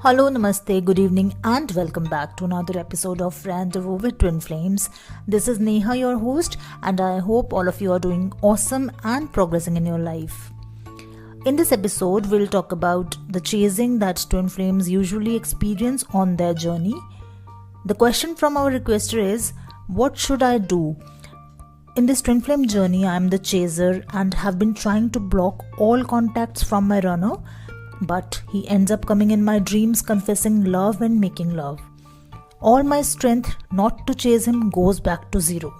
Hello, namaste, good evening, and welcome back to another episode of Rendezvous with Twin Flames. This is Neha, your host, and I hope all of you are doing awesome and progressing in your life. In this episode, we'll talk about the chasing that twin flames usually experience on their journey. The question from our requester is, what should I do? In this twin flame journey, I am the chaser and have been trying to block all contacts from my runner, but he ends up coming in my dreams confessing love and making love. All my strength not to chase him goes back to zero.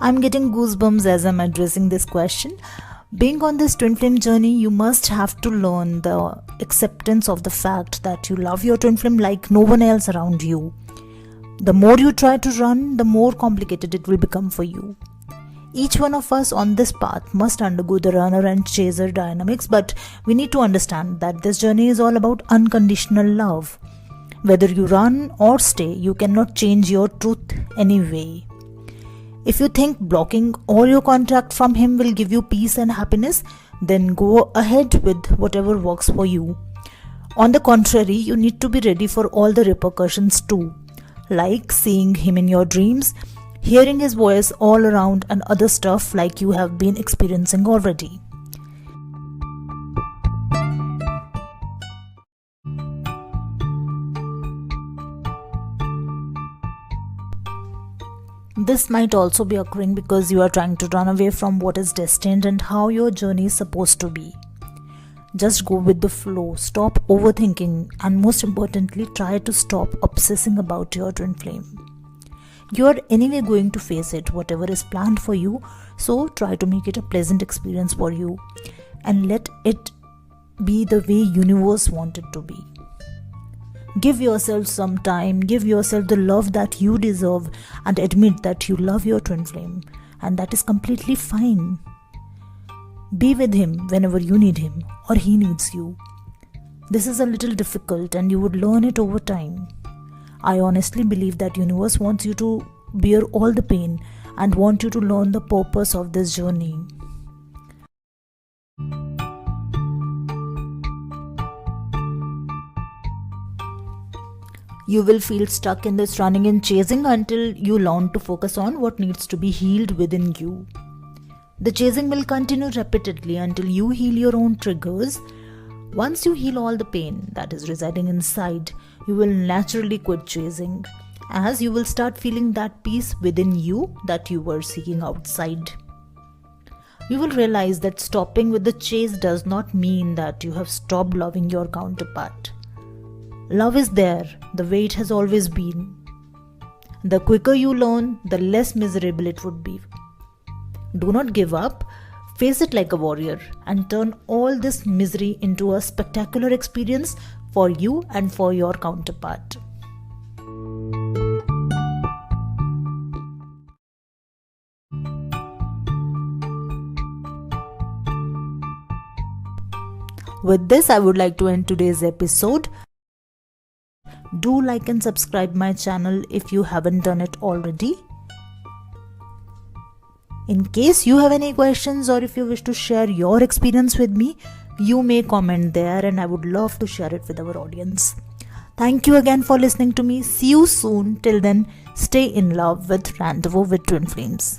I'm getting goosebumps as I'm addressing this question. Being on this twin flame journey, you must have to learn the acceptance of the fact that you love your twin flame like no one else around you. The more you try to run, the more complicated it will become for you. Each one of us on this path must undergo the runner and chaser dynamics, but we need to understand that this journey is all about unconditional love. Whether you run or stay, you cannot change your truth anyway. If you think blocking all your contact from him will give you peace and happiness, then go ahead with whatever works for you. On the contrary, you need to be ready for all the repercussions too. Like seeing him in your dreams, hearing his voice all around, and other stuff like you have been experiencing already. This might also be occurring because you are trying to run away from what is destined and how your journey is supposed to be. Just go with the flow, stop overthinking, and most importantly, try to stop obsessing about your twin flame. You are anyway going to face it, whatever is planned for you, so try to make it a pleasant experience for you and let it be the way universe want it to be. Give yourself some time, give yourself the love that you deserve, and admit that you love your twin flame, and that is completely fine. Be with him whenever you need him or he needs you. This is a little difficult and you would learn it over time. I honestly believe that universe wants you to bear all the pain and want you to learn the purpose of this journey. You will feel stuck in this running and chasing until you learn to focus on what needs to be healed within you. The chasing will continue repeatedly until you heal your own triggers. Once you heal all the pain that is residing inside, you will naturally quit chasing, as you will start feeling that peace within you that you were seeking outside. You will realize that stopping with the chase does not mean that you have stopped loving your counterpart. Love is there, the way it has always been. The quicker you learn, the less miserable it would be. Do not give up, face it like a warrior, and turn all this misery into a spectacular experience for you and for your counterpart. With this, I would like to end today's episode. Do like and subscribe my channel if you haven't done it already. In case you have any questions or if you wish to share your experience with me, you may comment there and I would love to share it with our audience. Thank you again for listening to me. See you soon. Till then, stay in love with Rendezvous with Twin Flames.